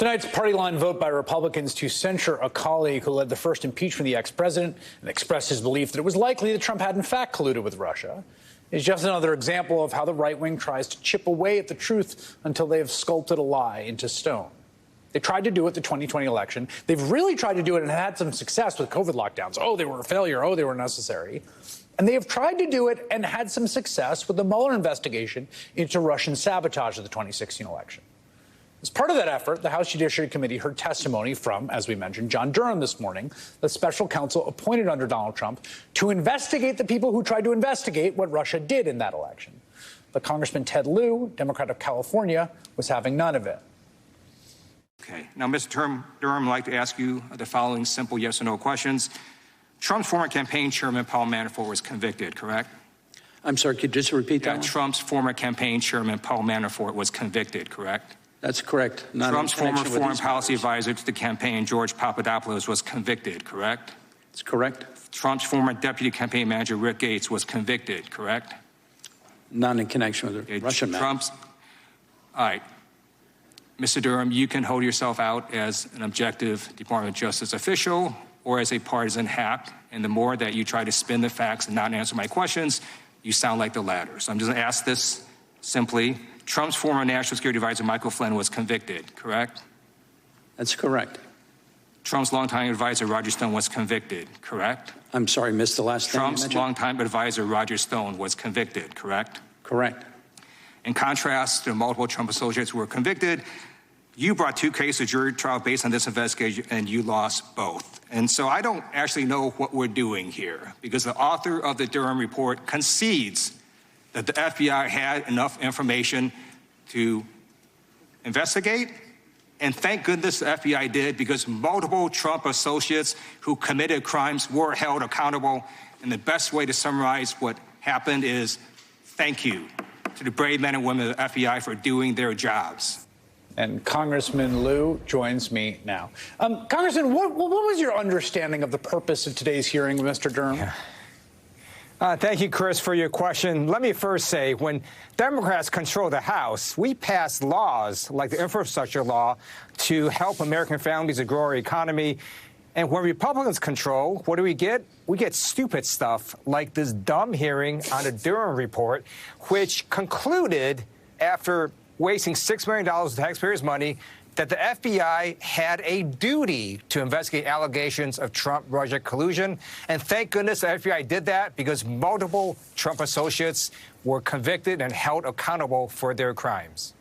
Tonight's party line vote by Republicans to censure a colleague who led the first impeachment of the ex-president and expressed his belief that it was likely that Trump had in fact colluded with Russia is just another example of how the right wing tries to chip away at the truth until they have sculpted a lie into stone. They tried to do it the 2020 election. They've really tried to do it and had some success with COVID lockdowns. Oh, they were a failure. Oh, they were necessary. And they have tried to do it and had some success with the Mueller investigation into Russian sabotage of the 2016 election. As part of that effort, the House Judiciary Committee heard testimony from, as we mentioned, John Durham this morning, the special counsel appointed under Donald Trump to investigate the people who tried to investigate what Russia did in that election. But Congressman Ted Lieu, Democrat of California, was having none of it. Okay. Now, Mr. Durham, I'd like to ask you the following simple yes or no questions. Trump's former campaign chairman, Paul Manafort, was convicted, correct? I'm sorry, could you just repeat that? Trump's former campaign chairman, Paul Manafort, was convicted, correct? That's correct. Trump's former foreign policy advisor to the campaign, George Papadopoulos, was convicted, correct? That's correct. Trump's former deputy campaign manager, Rick Gates, was convicted, correct? Not in connection with the Russian matter. All right. Mr. Durham, you can hold yourself out as an objective Department of Justice official or as a partisan hack, and the more that you try to spin the facts and not answer my questions, you sound like the latter. So I'm just going to ask this simply. Trump's former national security advisor, Michael Flynn, was convicted, correct? That's correct. Trump's longtime advisor, Roger Stone, was convicted, correct? I'm sorry, missed the last thing you mentioned. Trump's longtime advisor, Roger Stone, was convicted, correct? Correct. In contrast to multiple Trump associates who were convicted, you brought two cases to jury trial based on this investigation, and you lost both. And so I don't actually know what we're doing here, because the author of the Durham report concedes that the FBI had enough information to investigate. And thank goodness the FBI did, because multiple Trump associates who committed crimes were held accountable. And the best way to summarize what happened is thank you to the brave men and women of the FBI for doing their jobs. And Congressman Lieu joins me now. Congressman, what was your understanding of the purpose of today's hearing, Mr. Durham? Yeah. Thank you, Chris, for your question. Let me first say, when Democrats control the House, we pass laws like the infrastructure law to help American families to grow our economy. And when Republicans control, what do we get? We get stupid stuff like this dumb hearing on the Durham report, which concluded, after wasting $6 million of taxpayers' money, that the FBI had a duty to investigate allegations of Trump-Russia collusion. And thank goodness the FBI did that, because multiple Trump associates were convicted and held accountable for their crimes.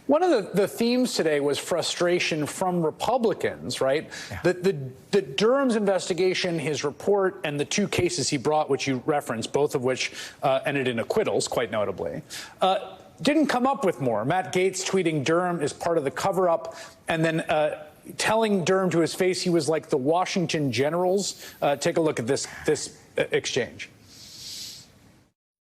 One of the themes today was frustration from Republicans, right? Yeah. The Durham's investigation, his report, and the two cases he brought, which you referenced, both of which ended in acquittals, quite notably, didn't come up with more. Matt Gaetz tweeting Durham is part of the cover-up, and then telling Durham to his face he was like the Washington Generals. Take a look at this exchange.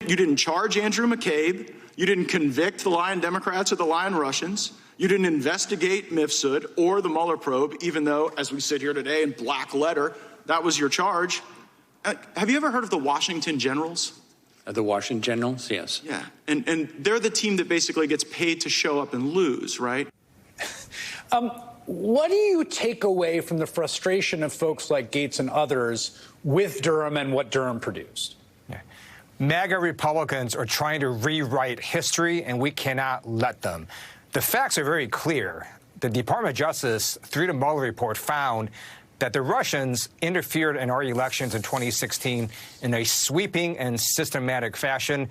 You didn't charge Andrew McCabe. You didn't convict the lying Democrats or the lying Russians. You didn't investigate Mifsud or the Mueller probe, even though, as we sit here today in black letter, that was your charge. Have you ever heard of the Washington Generals? The Washington Generals, yes. Yeah, and they're the team that basically gets paid to show up and lose, right? What do you take away from the frustration of folks like Gaetz and others with Durham and what Durham produced? Yeah. Maga Republicans are trying to rewrite history, and we cannot let them. The facts are very clear. The Department of Justice, through the Mueller report, found that the Russians interfered in our elections in 2016 in a sweeping and systematic fashion.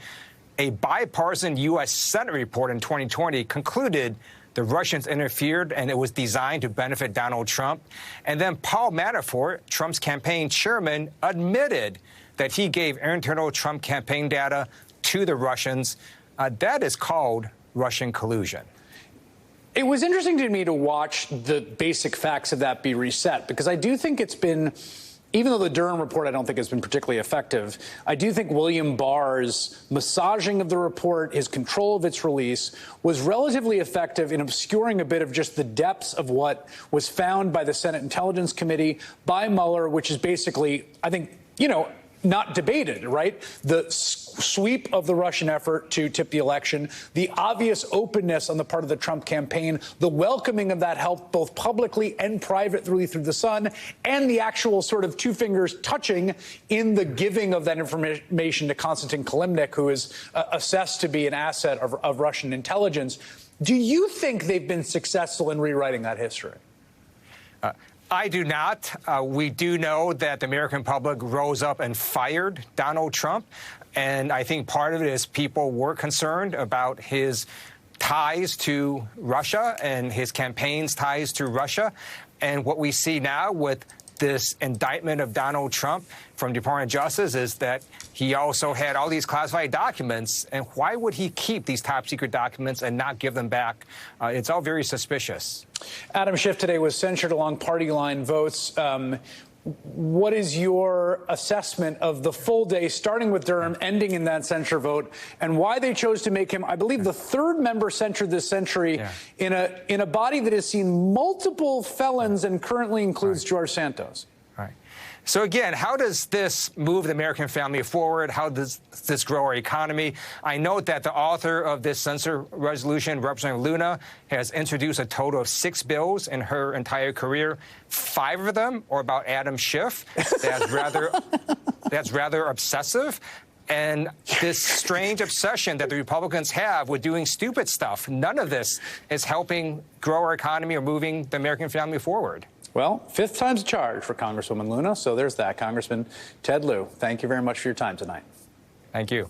A bipartisan U.S. Senate report in 2020 concluded the Russians interfered, and it was designed to benefit Donald Trump. And then Paul Manafort, Trump's campaign chairman, admitted that he gave internal Trump campaign data to the Russians. That is called Russian collusion. It was interesting to me to watch the basic facts of that be reset, because I do think it's been, even though the Durham report I don't think has been particularly effective, I do think William Barr's massaging of the report, his control of its release, was relatively effective in obscuring a bit of just the depths of what was found by the Senate Intelligence Committee, by Mueller, which is basically, I think, you know, not debated, right? The sweep of the Russian effort to tip the election, the obvious openness on the part of the Trump campaign, the welcoming of that help both publicly and privately through the Sun, and the actual sort of two fingers touching in the giving of that information to Konstantin Kilimnik, who is assessed to be an asset of Russian intelligence. Do you think they've been successful in rewriting that history? I do not. We do know that the American public rose up and fired Donald Trump. And I think part of it is people were concerned about his ties to Russia and his campaign's ties to Russia. And what we see now with this indictment of Donald Trump from Department of Justice is that he also had all these classified documents. And why would he keep these top secret documents and not give them back? It's all very suspicious. Adam Schiff today was censured along party line votes. What is your assessment of the full day, starting with Durham, ending in that censure vote, and why they chose to make him, I believe, the third member censured this century in a body that has seen multiple felons and currently includes George Santos? Right. So again, how does this move the American family forward? How does this grow our economy? I note that the author of this censure resolution, Representative Luna, has introduced a total of 6 bills in her entire career. 5 of them are about Adam Schiff. That's rather obsessive. And this strange obsession that the Republicans have with doing stupid stuff, none of this is helping grow our economy or moving the American family forward. Well, 5th time's a charge for Congresswoman Luna. So there's that. Congressman Ted Lieu, thank you very much for your time tonight. Thank you.